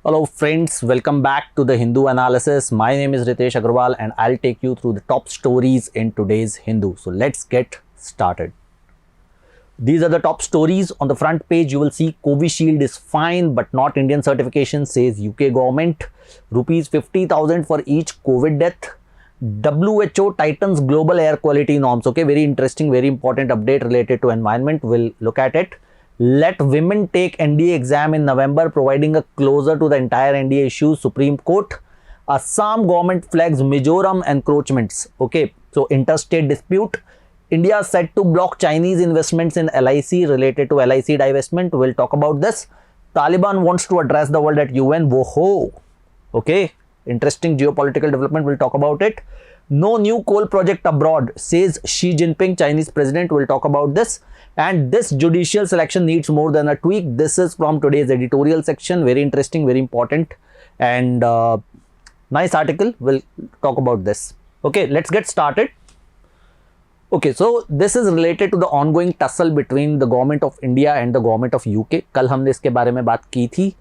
Hello friends, welcome back to the Hindu analysis. My name is Ritesh Agarwal and I'll take you through the top stories in today's Hindu. So let's get started. These are the top stories. On the front page you will see Covishield is fine but not Indian certification, says UK government. Rupees 50,000 for each COVID death. WHO tightens global air quality norms. Okay, very interesting, very important update related to environment. We'll look at it. Let women take NDA exam in November, providing a closure to the entire NDA issues, Supreme Court. Assam government flags Mizoram encroachments. Okay, so interstate dispute. India set to block Chinese investments in LIC related to LIC divestment. We'll talk about this. Taliban wants to address the world at UN. Whoa. Okay, interesting geopolitical development. We'll talk about it. No new coal project abroad, says Xi Jinping, Chinese president. We'll talk about this. And this judicial selection needs more than a tweak. This is from today's editorial section. Very interesting, very important and nice article. We'll talk about this. Okay, let's get started. Okay, so this is related to the ongoing tussle between the government of India and the government of UK. कल हमने इसके बारे में बात की थी.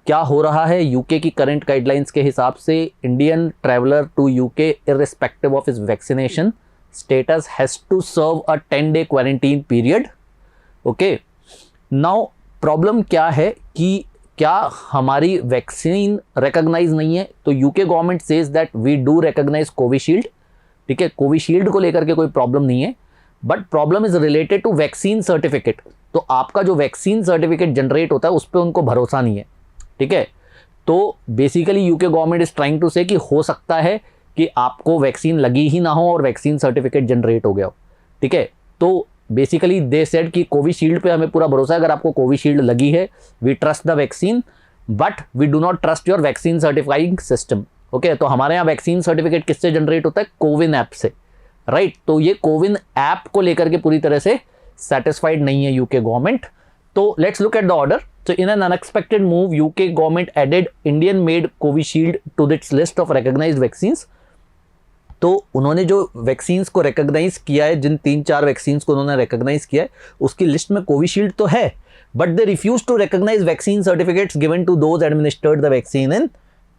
क्या हो रहा है यूके की करंट गाइडलाइंस के हिसाब से Indian traveller to UK irrespective of his vaccination status has to serve a 10-day quarantine period. Okay, now problem क्या है कि क्या हमारी वैक्सीन रिकॉग्नाइज नहीं है. तो UK government says that we do recognise Covishield. ठीक है, कोविशील्ड को लेकर के कोई प्रॉब्लम नहीं है, but problem is related to vaccine certificate. तो आपका जो वैक्सीन सर्टिफिकेट जनरेट होता है उस पर उनको भरोसा नहीं है. ठीक है, तो basically UK government is trying to say कि हो सकता है कि आपको वैक्सीन लगी ही ना हो और वैक्सीन सर्टिफिकेट जनरेट हो गया हो. ठीक है, तो बेसिकली दे सेड कि कोविशील्ड पे हमें पूरा भरोसा है. अगर आपको कोविशील्ड लगी है, we trust the vaccine but we do not trust your vaccine certifying system. Okay, तो हमारे यहाँ वैक्सीन सर्टिफिकेट किससे जनरेट होता है? कोविन ऐप से. राइट, तो ये कोविन ऐप को लेकर के पूरी तरह से सेटिस्फाइड नहीं है यूके गवर्नमेंट. तो let's look at the order. So in an unexpected move, UK government added Indian-made Covishield to its list of recognized vaccines. तो उन्होंने जो वैक्सीन्स को रिकॉग्नाइज किया है, जिन 3-4 वैक्सीन्स को उन्होंने रिकॉग्नाइज किया है, उसकी लिस्ट में कोविशील्ड तो है, but they refuse to recognise vaccine certificates given to those administered the vaccine in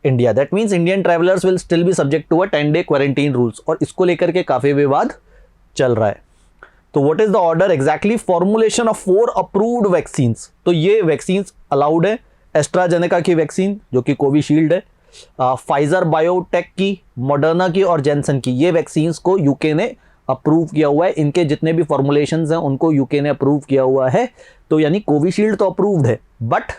India. That means Indian travellers will still be subject to a 10-day quarantine rules. और इसको लेकर के काफी विवाद चल रहा है. तो what is the order exactly? Formulation of 4 approved vaccines. तो ये वैक्सीन्स अलाउड है. एस्ट्राजेनेका की वैक्सीन जो कि कोविशील्ड है, फाइजर बायोटेक की, मॉडर्ना की और जेनसन की, ये वैक्सीन्स को यूके ने अप्रूव किया हुआ है. इनके जितने भी फॉर्मुलेशंस हैं उनको यूके ने अप्रूव किया हुआ है. तो यानी कोविशील्ड तो अप्रूव्ड है, but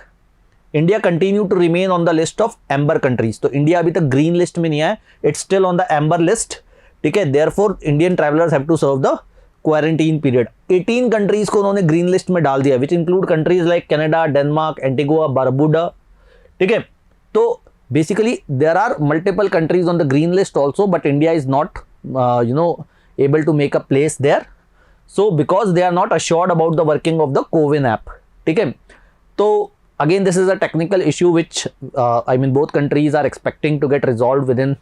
India continue to remain on the list of amber countries. तो इंडिया अभी तक ग्रीन लिस्ट में नहीं आया, it's still on the amber list. ठीक है, therefore Indian travellers have to serve the quarantine period. 18 countries को उन्होंने ग्रीन लिस्ट में डाल दिया, which include countries like Canada, Denmark, Antigua, Barbuda. ठीक है, तो basically there are multiple countries on the green list also, but India is not able to make a place there. So because they are not assured about the working of the Cowin app. ठीक है, तो again this is a technical issue which I mean both countries are expecting to get resolved within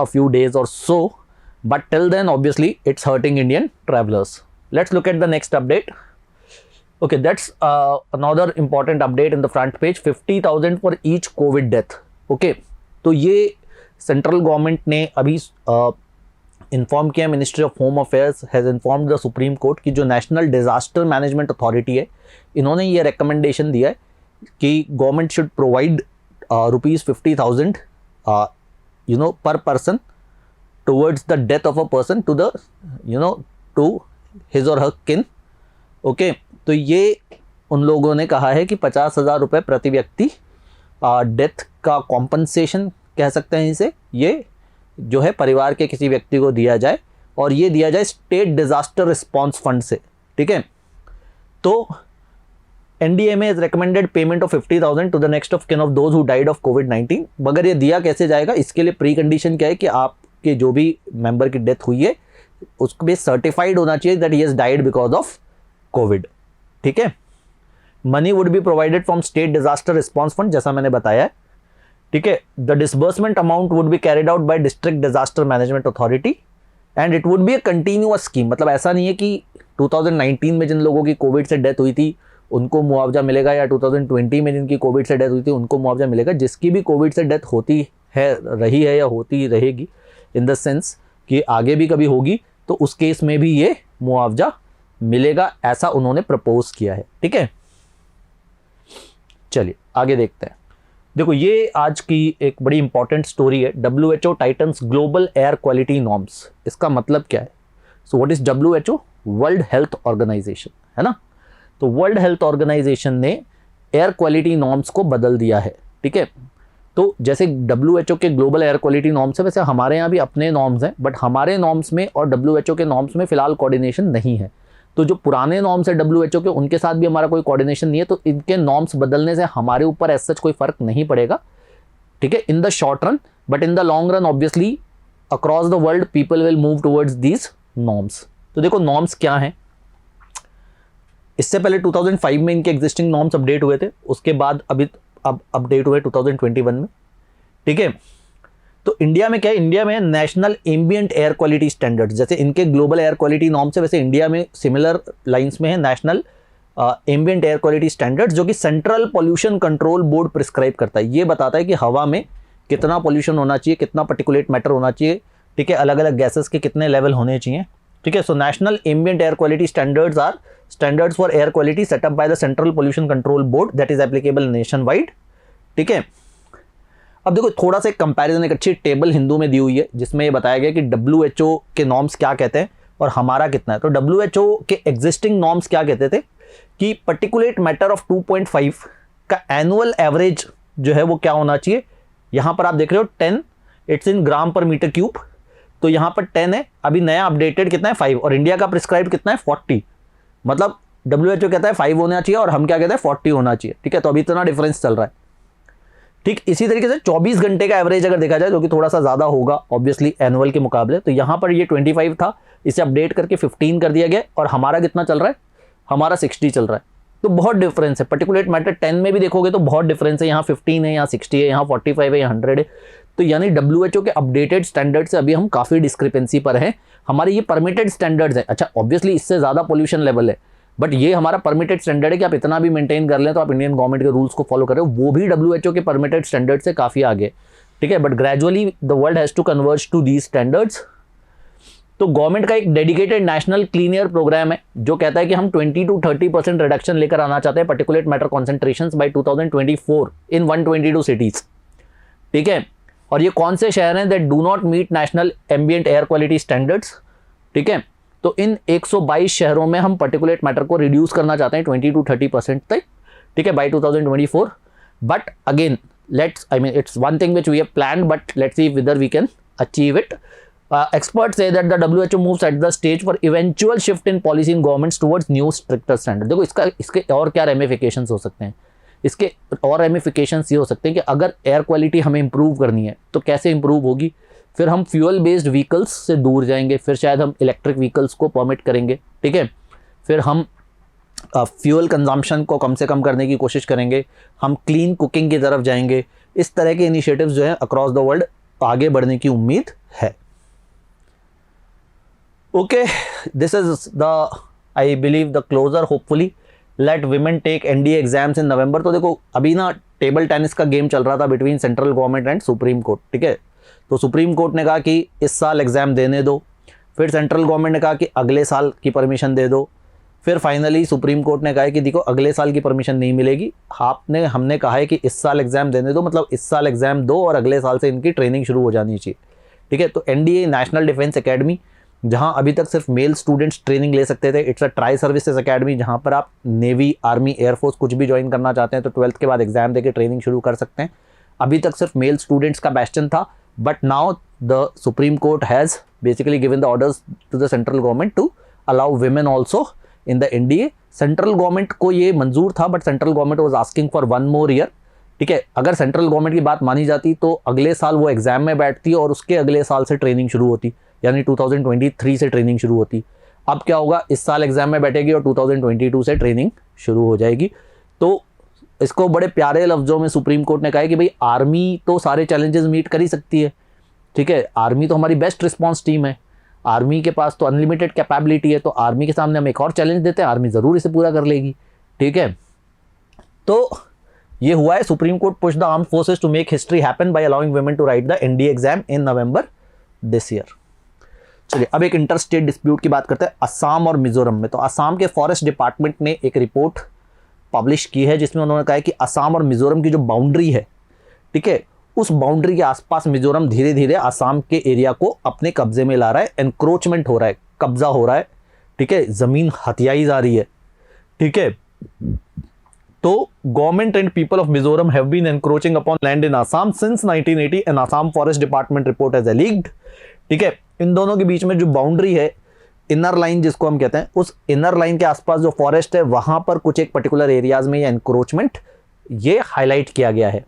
a few days or so. But till then, obviously, it's hurting Indian travelers. Let's look at the next update. Okay, that's another important update in the front page. 50,000 for each COVID death. Okay, तो ये central government ने अभी inform किया. Ministry of home affairs has informed the Supreme court की जो national disaster management authority है, इन्होंने ये रिकमेंडेशन दिया है कि गवर्नमेंट शुड प्रोवाइड रुपीज़ 50,000 पर person towards the death of a person to the to his or her kin. Okay, तो ये उन लोगों ने कहा है कि 50,000 रुपये प्रति व्यक्ति डेथ का कॉम्पनसेशन कह सकते हैं इसे, ये जो है परिवार के किसी व्यक्ति को दिया जाए, और ये दिया जाए स्टेट डिजास्टर रिस्पॉन्स फंड से. ठीक है, तो NDMA has recommended payment of 50,000 to the next of kin of those who died of COVID-19. मगर ये दिया कैसे जाएगा, इसके लिए प्री कंडीशन क्या है कि आप कि जो भी मेंबर की डेथ हुई है उसको भी सर्टिफाइड होना चाहिए that he has died because of Covid. ठीक है, money would be provided from state disaster response fund, जैसा मैंने बताया है. ठीक है, the disbursement amount would be carried out by district disaster management authority and it would be a continuous scheme. मतलब ऐसा नहीं है कि 2019 में जिन लोगों की कोविड से डेथ हुई थी उनको मुआवजा मिलेगा, या 2020 में जिनकी कोविड से डेथ हुई थी उनको मुआवजा मिलेगा। जिसकी भी कोविड से डेथ होती है, रही है या होती रहेगी, इन द सेंस कि आगे भी कभी होगी, तो उस केस में भी ये मुआवजा मिलेगा, ऐसा उन्होंने प्रपोज किया है। ठीक है, चलिए आगे देखते हैं। देखो ये आज की एक बड़ी इंपॉर्टेंट स्टोरी है, WHO tightens global air quality norms. इसका मतलब क्या है? So what is WHO? World Health Organization, है ना। तो वर्ल्ड हेल्थ ऑर्गेनाइजेशन ने एयर क्वालिटी नॉर्म्स को बदल दिया है। ठीक है, तो जैसे WHO के ग्लोबल एयर क्वालिटी नॉर्म्स है, वैसे हमारे यहाँ भी अपने नॉर्म्स हैं, बट हमारे नॉर्म्स में और WHO के नॉर्म्स में फिलहाल कोऑर्डिनेशन नहीं है। तो जो पुराने नॉर्म्स है WHO के, उनके साथ भी हमारा कोई कोऑर्डिनेशन नहीं है, तो इनके नॉर्म्स बदलने से हमारे ऊपर एज सच कोई फर्क नहीं पड़ेगा। ठीक है, in the short run, but in the long run obviously across the world people will move towards these norms. तो देखो नॉर्म्स क्या हैं। इससे पहले 2005 में इनके एग्जिस्टिंग नॉर्म्स अपडेट हुए थे, उसके बाद अभी अब अपडेट हुए 2021 में। ठीक है, तो इंडिया में क्या है? इंडिया में national ambient air quality standards, जैसे इनके ग्लोबल एयर क्वालिटी नॉर्म्स है, वैसे इंडिया में सिमिलर लाइंस में है national ambient air quality standards, जो कि central pollution control board prescribe करता है। ये बताता है कि हवा में कितना पोल्यूशन होना चाहिए, कितना पर्टिकुलेट मैटर होना चाहिए। ठीक है, अलग अलग गैसेस के कितने लेवल होने चाहिए। ठीक है, so national ambient air quality standards are standards for air quality set up by the central pollution control board that is applicable nation wide. ठीक है, अब देखो थोड़ा सा एक कंपैरिजन, एक अच्छी टेबल हिंदू में दी हुई है जिसमें ये बताया गया कि WHO के नॉर्म्स क्या कहते हैं और हमारा कितना है। तो WHO के एग्जिस्टिंग नॉर्म्स क्या कहते थे कि पर्टिकुलेट मैटर ऑफ 2.5 का एनुअल एवरेज जो है वो क्या होना चाहिए। यहाँ पर आप देख रहे हो 10, इट्स इन ग्राम पर मीटर क्यूब, तो यहाँ पर 10 है, अभी नया अपडेटेड कितना है 5, और इंडिया का प्रिस्क्राइब कितना है 40। मतलब WHO कहता है 5 होना चाहिए और हम क्या कहते हैं 40 होना चाहिए। ठीक है, तो अभी इतना डिफरेंस चल रहा है। ठीक, इसी तरीके से 24 घंटे का एवरेज अगर देखा जाए, जो कि थोड़ा सा ज़्यादा होगा ऑब्वियसली एनुअल के मुकाबले, तो यहाँ पर ये 25 था, इसे अपडेट करके 15 कर दिया गया, और हमारा कितना चल रहा है? हमारा 60 चल रहा है। तो बहुत डिफरेंस है। पर्टिकुलेट मैटर 10 में भी देखोगे तो बहुत डिफरेंस है, यहाँ 15 है, यहाँ 60 है, यहाँ 45 है, यहाँ 100 है। तो यानी WHO के अपडेटेड स्टैंडर्ड से अभी हम काफ़ी डिस्क्रिपेंसी पर हैं। हमारे ये परमिटेड स्टैंडर्ड्स हैं। अच्छा, ऑब्वियसली इससे ज़्यादा पोल्यूशन लेवल है, बट ये हमारा परमिटेड स्टैंडर्ड है कि आप इतना भी मेंटेन कर लें तो आप इंडियन गवर्नमेंट के रूल्स को फॉलो कर रहे हो, वो भी WHO के परमिटेड स्टैंडर्ड से काफ़ी आगे। ठीक है, but gradually the world has to converge to these standards. तो गवर्नमेंट का एक dedicated national clean air programme है जो कहता है कि हम 20 to 30% रिडक्शन लेकर आना चाहते हैं particulate matter concentrations by 2024 in 122 cities. ठीक है, और ये कौन से शहर हैं that do not meet national ambient air quality standards. ठीक है, तो इन 122 शहरों में हम पर्टिकुलेट मैटर को रिड्यूस करना चाहते हैं 20 to 30% तक। ठीक है, by 2024। But again it's one thing which we have planned, but let's see whether we can achieve it. Experts say that the WHO moves at the stage for eventual shift in policy in governments towards new stricter standard. देखो इसके और क्या ramifications हो सकते हैं। इसके और ramifications ये हो सकते हैं कि अगर एयर क्वालिटी हमें इंप्रूव करनी है तो कैसे इंप्रूव होगी। फिर हम फ्यूल बेस्ड व्हीकल्स से दूर जाएंगे, फिर शायद हम इलेक्ट्रिक व्हीकल्स को परमिट करेंगे। ठीक है, फिर हम फ्यूल कंजम्पशन को कम से कम करने की कोशिश करेंगे, हम क्लीन कुकिंग की तरफ जाएंगे। इस तरह के इनिशिएटिव्स जो है अक्रॉस द वर्ल्ड आगे बढ़ने की उम्मीद है। Okay, this is the I believe the closure hopefully let women take NDA exams in November. तो देखो अभी ना टेबल टेनिस का गेम चल रहा था between central government and supreme court. ठीक है, तो सुप्रीम कोर्ट ने कहा कि इस साल एग्ज़ाम देने दो, फिर सेंट्रल गवर्नमेंट ने कहा कि अगले साल की परमिशन दे दो, फिर फाइनली सुप्रीम कोर्ट ने कहा है कि देखो अगले साल की परमिशन नहीं मिलेगी, हमने कहा है कि इस साल एग्ज़ाम देने दो, मतलब इस साल एग्ज़ाम दो और अगले साल से इनकी ट्रेनिंग शुरू हो जानी चाहिए। ठीक है, तो NDA नेशनल डिफेंस एकेडमी, जहां अभी तक सिर्फ मेल स्टूडेंट्स ट्रेनिंग ले सकते थे, it's a tri services academy जहां पर आप नेवी, आर्मी, एयरफोर्स कुछ भी ज्वाइन करना चाहते हैं तो 12th के बाद एग्जाम देके ट्रेनिंग शुरू कर सकते हैं। अभी तक सिर्फ मेल स्टूडेंट्स का बैस्टन था, but now the Supreme Court has basically given the orders to the central government to allow women also in the NDA। Central government को ये मंजूर था, but central government was asking for 1 more year. ठीक है, अगर central government की बात मानी जाती तो अगले साल वो एग्जाम में बैठती और उसके अगले साल से ट्रेनिंग शुरू होती, यानी 2023 से ट्रेनिंग शुरू होती। अब क्या होगा, इस साल एग्जाम में बैठेगी और 2022 से ट्रेनिंग शुरू हो जाएगी। तो इसको बड़े प्यारे लफ्ज़ों में सुप्रीम कोर्ट ने कहा है कि भाई आर्मी तो सारे चैलेंजेस मीट कर ही सकती है। ठीक है, आर्मी तो हमारी बेस्ट रिस्पॉन्स टीम है, आर्मी के पास तो अनलिमिटेड कैपेबिलिटी है, तो आर्मी के सामने हम एक और चैलेंज देते हैं, आर्मी ज़रूर इसे पूरा कर लेगी। ठीक है, तो ये हुआ है, Supreme Court push the armed forces to make history happen by allowing women to write the NDA exam in November this year. चलिए अब एक इंटर स्टेट डिस्प्यूट की बात करते हैं, असम और मिजोरम में। तो असम के फॉरेस्ट डिपार्टमेंट ने एक रिपोर्ट पब्लिश की है जिसमें उन्होंने कहा है कि असम और मिजोरम की जो बाउंड्री है, ठीक है, उस बाउंड्री के आसपास मिजोरम धीरे धीरे असम के एरिया को अपने कब्जे में ला रहा है, एनक्रोचमेंट हो रहा है, कब्जा हो रहा है, ठीक है, जमीन हथियाई जा रही है, ठीक है। तो government and people of Mizoram have been encroaching upon land in Assam since 1980 and Assam forest department report has alleged, ठीक है। इन दोनों के बीच में जो बाउंड्री है, इनर लाइन जिसको हम कहते हैं, उस इनर लाइन के आसपास जो फॉरेस्ट है वहां पर कुछ एक पर्टिकुलर एरियाज में ये एनक्रोचमेंट ये हाईलाइट किया गया है।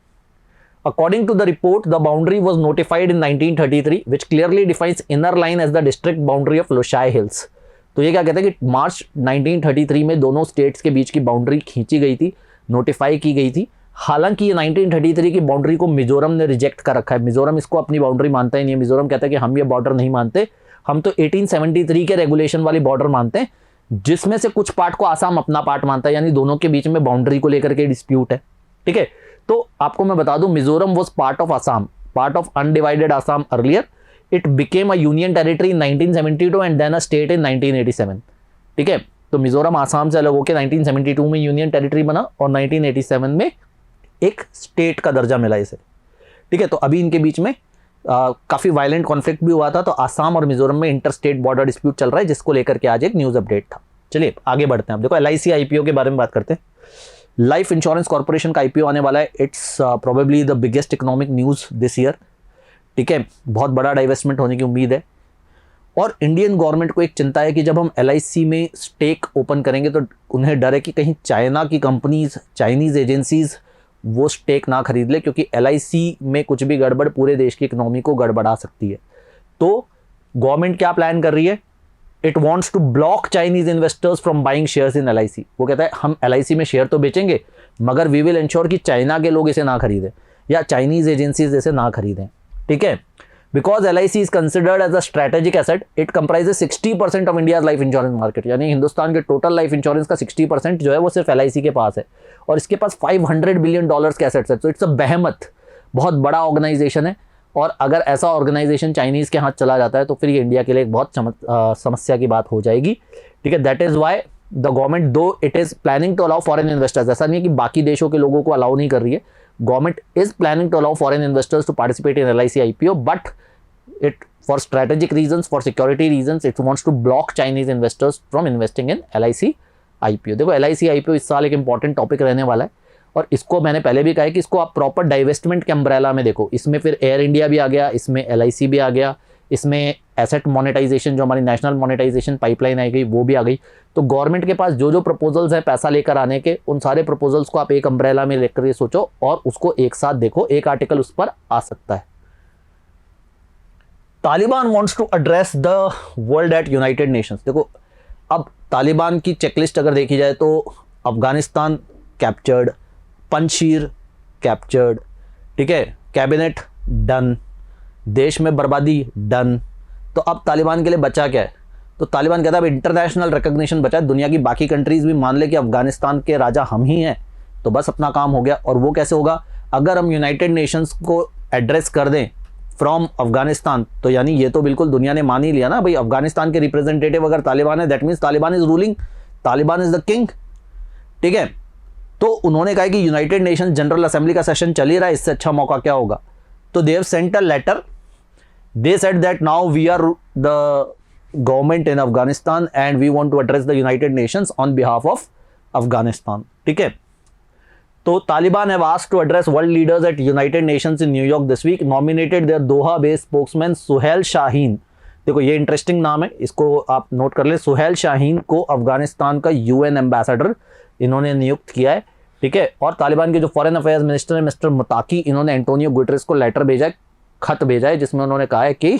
According to the report the boundary was notified in 1933 which clearly defines inner line as the district boundary of Lushai hills. तो ये क्या कहते हैं कि मार्च 1933 में दोनों स्टेट्स के बीच की बाउंड्री खींची गई थी, नोटिफाई की गई थी। हालांकि ये 1933 की बाउंड्री को मिजोरम ने रिजेक्ट कर रखा है, मिजोरम इसको अपनी बाउंड्री मानता ही नहीं है। मिजोरम कहता है कि हम ये बॉर्डर नहीं मानते, हम तो 1873 के रेगुलेशन वाली बॉर्डर मानते हैं, जिसमें से कुछ पार्ट को आसाम अपना पार्ट मानता है, यानी दोनों के बीच में बाउंड्री को लेकर के डिस्प्यूट है, ठीक है। तो आपको मैं बता दूं, Mizoram was part of Assam, part of undivided Assam earlier, it became a union territory in 1972 and then a state in 1987, ठीक है। तो मिजोरम आसाम से अलग होकर 1972 में यूनियन टेरिटरी बना और 1987 में एक स्टेट का दर्जा मिला इसे, ठीक है। तो अभी इनके बीच में काफी वायलेंट कॉन्फ्लिक्ट भी हुआ था। तो आसाम और मिजोरम में इंटर स्टेट बॉर्डर डिस्प्यूट चल रहा है, जिसको लेकर के आज एक न्यूज अपडेट था। चलिए आगे बढ़ते हैं। अब देखो LIC IPO के बारे में बात करते हैं। लाइफ इंश्योरेंस कॉर्पोरेशन का IPO आने वाला है। It's probably the biggest economic news this year, ठीक है। बहुत बड़ा डाइवेस्टमेंट होने की उम्मीद है। और इंडियन गवर्नमेंट को एक चिंता है कि जब हम LIC में स्टेक ओपन करेंगे तो उन्हें डर है कि कहीं चाइना की कंपनीज, चाइनीज एजेंसीज वो स्टेक ना खरीद ले, क्योंकि LIC में कुछ भी गड़बड़ पूरे देश की इकोनॉमी को गड़बड़ा सकती है। तो गवर्नमेंट क्या प्लान कर रही है, it wants to block Chinese investors from buying shares in LIC। वो कहता है हम LIC में शेयर तो बेचेंगे, मगर वी विल इंश्योर कि चाइना के लोग इसे ना खरीदें या चाइनीज एजेंसीज इसे ना खरीदें, ठीक है। Because LIC is considered as a strategic asset, it comprises 60% of India's life insurance market, यानी हिंदुस्तान के टोटल लाइफ इंश्योरेंस का 60% जो है वो सिर्फ LIC के पास है, और इसके पास $500 बिलियन के एसेट्स है। तो इट्स अ बेहमत, बहुत बड़ा ऑर्गेनाइजेशन है। और अगर ऐसा ऑर्गेनाइजेशन चाइनीज के हाथ चला जाता है तो फिर ये इंडिया के लिए एक बहुत समस्या की बात हो जाएगी, ठीक है। That is why the government, though it is planning to allow foreign investors, ऐसा नहीं है कि बाकी देशों के लोगों को अलाउ नहीं कर रही है, government is planning to allow foreign investors to participate in LIC IPO, but it for strategic reasons, for security reasons, it wants to block Chinese investors from investing in LIC IPO। देखो LIC IPO इस साल एक important topic रहने वाला है, और इसको मैंने पहले भी कहा है कि इसको आप प्रॉपर डाइवेस्टमेंट के अम्ब्रेला में देखो। इसमें फिर एयर इंडिया भी आ गया, इसमें LIC भी आ गया, इसमें एसेट मोनेटाइजेशन जो हमारी नेशनल मोनेटाइजेशन पाइपलाइन आई गई वो भी आ गई। तो गवर्नमेंट के पास जो जो प्रपोजल्स हैं पैसा लेकर आने के, उन सारे प्रपोजल्स को आप एक अम्ब्रेला में लेकर सोचो और उसको एक साथ देखो, एक आर्टिकल उस पर आ सकता है। Taliban wants to address the world at United Nations. देखो अब तालिबान की चेकलिस्ट अगर देखी जाए तो अफगानिस्तान कैप्चर्ड, पंजशीर कैप्चर्ड, ठीक है, कैबिनेट डन, देश में बर्बादी डन। तो अब तालिबान के लिए बचा क्या है? तो तालिबान कहता है अब इंटरनेशनल रिकॉग्निशन बचा है, दुनिया की बाकी कंट्रीज भी मान ले कि अफगानिस्तान के राजा हम ही हैं, तो बस अपना काम हो गया। और वो कैसे होगा? अगर हम यूनाइटेड नेशंस को एड्रेस कर दें फ्रॉम अफगानिस्तान, तो यानी ये तो बिल्कुल दुनिया ने मान ही लिया ना भाई, अफगानिस्तान के रिप्रेजेंटेटिव अगर तालिबान है, that means Taliban is ruling, Taliban is the king, ठीक है। तो उन्होंने कहा कि यूनाइटेड नेशन जनरल असेंबली का सेशन चल ही रहा है, इससे अच्छा मौका क्या होगा? तो they have sent a letter, they said that now we are the government in Afghanistan and we want to address the United Nations on behalf of Afghanistan, ठीक है। तो Taliban have asked to address world leaders at United Nations in New York this week, nominated their Doha-based spokesman Suhail Shaheen. देखो ये interesting नाम है, इसको आप note कर ले। सुहेल शाहीन को अफगानिस्तान का UN एम्बेसडर इन्होंने नियुक्त किया है, ठीक है। और तालिबान के जो फॉरेन अफेयर्स मिनिस्टर है मिस्टर मुताकी, इन्होंने एंटोनियो गुटेरेस को लेटर भेजा है, खत भेजा है, जिसमें उन्होंने कहा है कि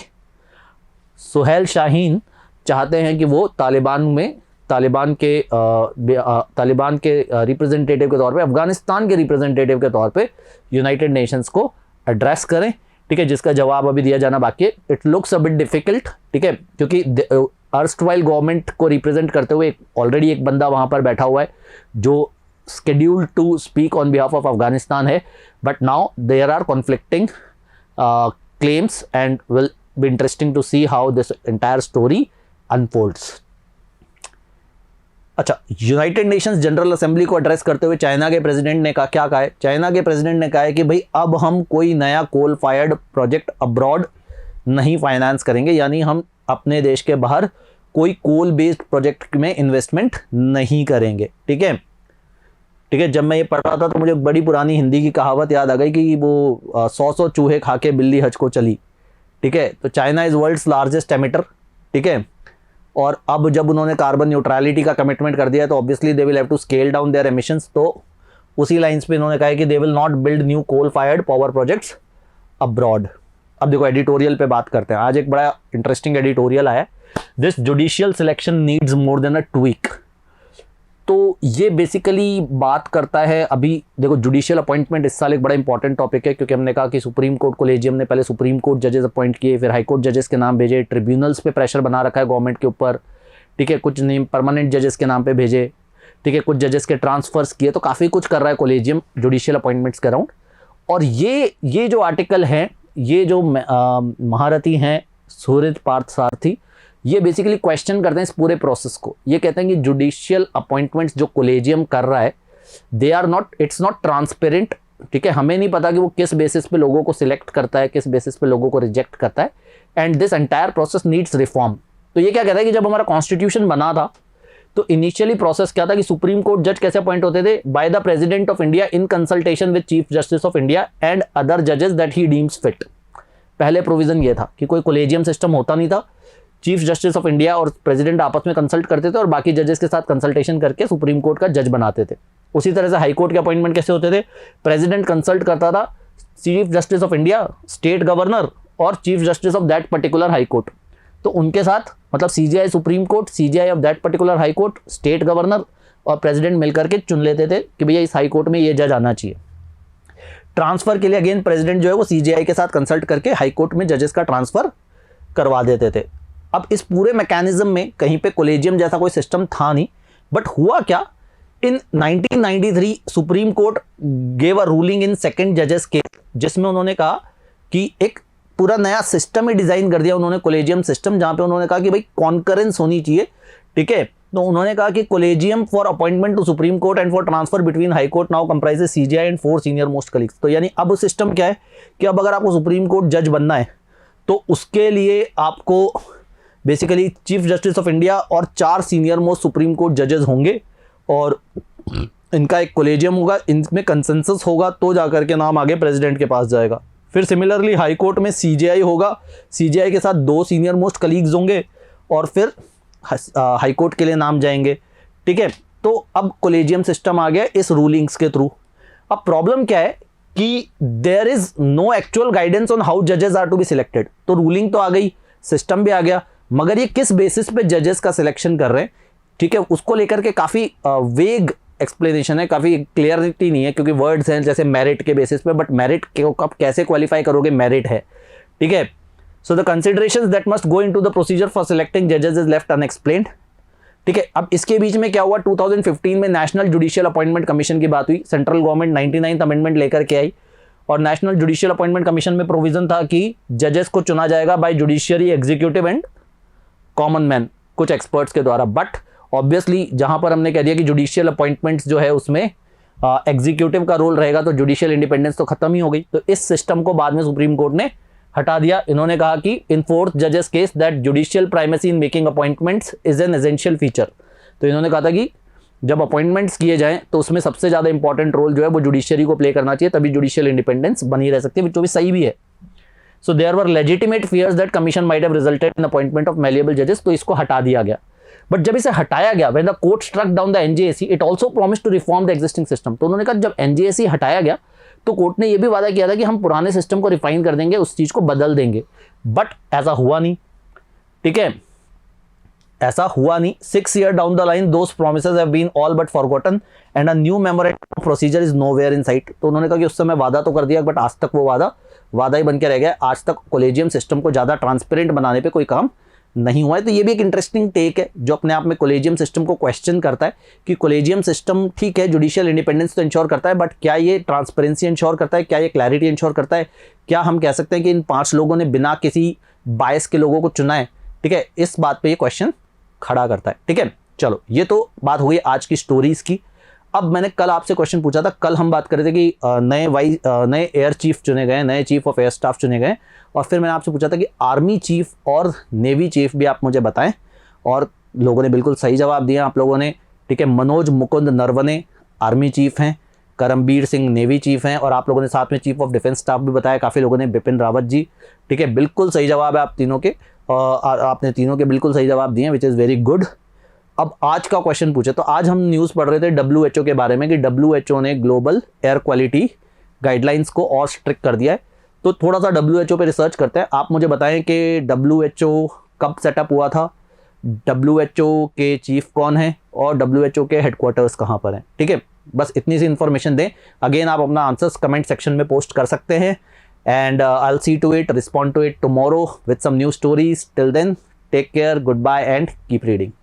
सुहेल शाहीन चाहते हैं कि वो तालिबान के रिप्रेजेंटेटिव के तौर पे, अफगानिस्तान के रिप्रेजेंटेटिव के तौर पे यूनाइटेड नेशंस को एड्रेस करें, ठीक है, जिसका जवाब अभी दिया जाना बाकी है। It looks a bit difficult, ठीक है, क्योंकि अर्स्टवाइल गवर्नमेंट को रिप्रेजेंट करते हुए ऑलरेडी एक बंदा वहां पर बैठा हुआ है जो scheduled to speak on behalf of Afghanistan है, but now there are conflicting claims and will be interesting to see how this entire story unfolds. अच्छा, यूनाइटेड नेशंस जनरल असेंबली को एड्रेस करते हुए चाइना के प्रेसिडेंट ने कहा, क्या कहा है? चाइना के प्रेसिडेंट ने कहा है कि भाई अब हम कोई नया कोल फायर्ड प्रोजेक्ट अब्रॉड नहीं फाइनेंस करेंगे, यानी हम अपने देश के बाहर कोई कोल बेस्ड प्रोजेक्ट में इन्वेस्टमेंट नहीं करेंगे। ठीक है, ठीक है। जब मैं ये पढ़ रहा था तो मुझे बड़ी पुरानी हिंदी की कहावत याद आ गई कि वो 100 चूहे खा के बिल्ली हज को चली। ठीक है, तो China is world's largest emitter. ठीक है, और अब जब उन्होंने कार्बन न्यूट्रलिटी का कमिटमेंट कर दिया तो obviously they will have to scale down their emissions. तो उसी लाइंस पे इन्होंने कहा है कि they will not build new coal fired power projects abroad. अब देखो एडिटोरियल पे बात करते हैं। आज एक बड़ा इंटरेस्टिंग एडिटोरियल आया, this judicial selection needs more than a tweak. तो ये बेसिकली बात करता है, अभी देखो जुडिशियल अपॉइंटमेंट इस साल एक बड़ा इंपॉर्टेंट टॉपिक है, क्योंकि हमने कहा कि सुप्रीम कोर्ट कोलेजियम ने पहले सुप्रीम कोर्ट जजेस अपॉइंट किए, फिर हाई कोर्ट जजेस के नाम भेजे, ट्रिब्यूनल्स पे प्रेशर बना रखा है गवर्नमेंट के ऊपर। ठीक है, कुछ नेम परमानेंट जजेस के नाम पे भेजे। ठीक है, कुछ जजेस के ट्रांसफर्स किए, तो काफ़ी कुछ कर रहा है कोलेजियम जुडिशियल अपॉइंटमेंट्स के अराउंड। और ये जो आर्टिकल हैं, ये जो महारथी हैं सूर्य पार्थ सारथी, ये बेसिकली क्वेश्चन करते हैं इस पूरे प्रोसेस को। ये कहते हैं कि जुडिशियल अपॉइंटमेंट्स जो कोलेजियम कर रहा है, they are not, it's not transparent. ठीक है, हमें नहीं पता कि वो किस बेसिस पे लोगों को सिलेक्ट करता है, किस बेसिस पे लोगों को रिजेक्ट करता है, and this entire process needs reform. तो ये क्या कहता है कि जब हमारा कॉन्स्टिट्यूशन बना था तो इनिशियली प्रोसेस क्या था कि सुप्रीम कोर्ट जज कैसे अपॉइंट होते थे? By the president of India in consultation with chief justice of India and other जजेस दैट ही डीम्स फिट। पहले प्रोविजन ये था कि कोई कोलेजियम सिस्टम होता नहीं था, चीफ जस्टिस ऑफ इंडिया और प्रेसिडेंट आपस में कंसल्ट करते थे और बाकी जजेस के साथ कंसल्टेशन करके सुप्रीम कोर्ट का जज बनाते थे। उसी तरह से हाई कोर्ट के अपॉइंटमेंट कैसे होते थे? प्रेसिडेंट कंसल्ट करता था chief justice of India, state governor और chief justice of that particular high court. तो उनके साथ मतलब CJI supreme court, CJI of that particular high court, state governor और प्रेसिडेंट मिलकर के चुन लेते थे कि भैया इस हाई कोर्ट में ये जज आना चाहिए। ट्रांसफर के लिए अगेन प्रेसिडेंट जो है वो सीजीआई के साथ कंसल्ट करके हाई कोर्ट में जजेस का ट्रांसफर करवा देते थे। अब इस पूरे मैकेनिज्म में कहीं पे कोलेजियम जैसा कोई सिस्टम था नहीं, बट हुआ क्या, इन 1993 supreme court gave a ruling in second जजेस केस, जिसमें उन्होंने कहा कि एक पूरा नया सिस्टम ही डिजाइन कर दिया उन्होंने, कोलेजियम सिस्टम, जहां पे उन्होंने कहा कि भाई कॉन्करेंस होनी चाहिए। ठीक है, तो उन्होंने कहा कि collegium for appointment to Supreme Court and for transfer between High Court now comprises CJI and 4 senior most colleagues. तो यानी अब सिस्टम क्या है कि अब अगर आपको सुप्रीम कोर्ट जज बनना है तो उसके लिए आपको basically chief justice of India और 4 सीनियर मोस्ट सुप्रीम कोर्ट जजेस होंगे और इनका एक कोलेजियम होगा, इनमें कंसेंसस होगा तो जाकर के नाम आगे प्रेसिडेंट के पास जाएगा। फिर सिमिलरली हाई कोर्ट में सीजीआई होगा, सीजीआई के साथ 2 सीनियर मोस्ट कलीग्स होंगे और फिर हाई कोर्ट के लिए नाम जाएंगे। ठीक है, तो अब कोलेजियम सिस्टम आ गया इस रूलिंग्स के थ्रू। अब प्रॉब्लम क्या है कि there is no actual guidance on how जजेस आर टू बी सिलेक्टेड। तो रूलिंग तो आ गई, सिस्टम भी आ गया, मगर ये किस बेसिस पे जजेस का सिलेक्शन कर रहे हैं, ठीक है, उसको लेकर के काफ़ी वेग एक्सप्लेनेशन है, काफ़ी क्लियरिटी नहीं है, क्योंकि वर्ड्स हैं जैसे मेरिट के बेसिस पे, बट मेरिट को आप कैसे क्वालिफाई करोगे, मेरिट है। ठीक है, so the considerations that must go into the procedure for selecting जजेस इज लेफ्ट अनएक्सप्लेन्ड। ठीक है, अब इसके बीच में क्या हुआ, 2015 में नेशनल जुडिशियल अपॉइंटमेंट कमीशन की बात हुई, सेंट्रल गवर्नमेंट 99th अमेंडमेंट लेकर के आई और नेशनल जुडिशियल अपॉइंटमेंट कमीशन में प्रोविजन था कि जजेस को चुना जाएगा by judiciary, executive and common man, कुछ एक्सपर्ट्स के द्वारा। बट ऑब्वियसली जहां पर हमने कह दिया कि जुडिशियल अपॉइंटमेंट्स जो है उसमें एग्जीक्यूटिव का रोल रहेगा, तो जुडिशियल इंडिपेंडेंस तो खत्म ही हो गई। तो इस सिस्टम को बाद में सुप्रीम कोर्ट ने हटा दिया। इन्होंने कहा कि इन 4th जजेस case that judicial primacy in making appointments is an essential feature. तो इन्होंने कहा था कि जब अपॉइंटमेंट्स किए जाएं तो उसमें सबसे ज़्यादा इंपॉर्टेंट रोल जो है वो जुडिशियरी को प्ले करना चाहिए, तभी जुडिशियल इंडिपेंडेंस बनी रह सकती है, जो भी सही भी है। So there were legitimate fears that commission might have resulted in appointment of malleable जजेस, तो इसको हटा दिया गया। बट जब इसे हटाया गया, when the court struck down the NJAC, it also promised to reform the existing system. तो उन्होंने कहा जब एनजेएसी हटाया गया तो कोर्ट ने यह भी वादा किया था कि हम पुराने सिस्टम को रिफाइन कर देंगे, उस चीज को बदल देंगे, बट ऐसा हुआ नहीं। ठीक है, ऐसा हुआ नहीं। 6 years down the line those promises have been all but forgotten and a new memorandum of procedure is nowhere in sight. तो उन्होंने कहा कि उस समय वादा तो कर दिया, बट आज तक वो वादा ही बन के रह गया। आज तक कोलेजियम सिस्टम को ज़्यादा ट्रांसपेरेंट बनाने पे कोई काम नहीं हुआ है। तो ये भी एक इंटरेस्टिंग टेक है जो अपने आप में कोलेजियम सिस्टम को क्वेश्चन करता है कि कोलेजियम सिस्टम ठीक है, जुडिशियल इंडिपेंडेंस तो इंश्योर करता है, बट क्या ये ट्रांसपेरेंसी इंश्योर करता है, क्या ये क्लैरिटी इंश्योर करता है, क्या हम कह सकते हैं कि इन 5 लोगों ने बिना किसी बायस के लोगों को चुना है, ठीक है, इस बात पे ये क्वेश्चन खड़ा करता है। ठीक है, चलो ये तो बात हो गई आज की स्टोरीज की। अब मैंने कल आपसे क्वेश्चन पूछा था, कल हम बात कर रहे थे कि नए एयर चीफ चुने गए, नए चीफ ऑफ एयर स्टाफ चुने गए, और फिर मैंने आपसे पूछा था कि आर्मी चीफ और नेवी चीफ भी आप मुझे बताएं, और लोगों ने बिल्कुल सही जवाब दिया आप लोगों ने। ठीक है, मनोज मुकुंद नरवणे आर्मी चीफ हैं, करमबीर सिंह नेवी चीफ हैं, और आप लोगों ने साथ में चीफ ऑफ डिफेंस स्टाफ भी बताया काफ़ी लोगों ने, बिपिन रावत जी। ठीक है, बिल्कुल सही जवाब है आप तीनों के, आपने तीनों के बिल्कुल सही जवाब दिए, विच इज़ वेरी गुड। अब आज का क्वेश्चन पूछे, तो आज हम न्यूज़ पढ़ रहे थे WHO के बारे में कि WHO ने ग्लोबल एयर क्वालिटी गाइडलाइंस को और स्ट्रिक्ट कर दिया है। तो थोड़ा सा WHO पे रिसर्च करते हैं। आप मुझे बताएं कि WHO कब सेटअप हुआ था, WHO के चीफ कौन है, और WHO के हेडक्वार्टर्स कहाँ पर हैं। ठीक है, बस इतनी सी इन्फॉर्मेशन दें। अगेन आप अपना आंसर्स कमेंट सेक्शन में पोस्ट कर सकते हैं, and I'll see to it, respond to it tomorrow with some new stories. Till then, take care, goodbye and keep reading.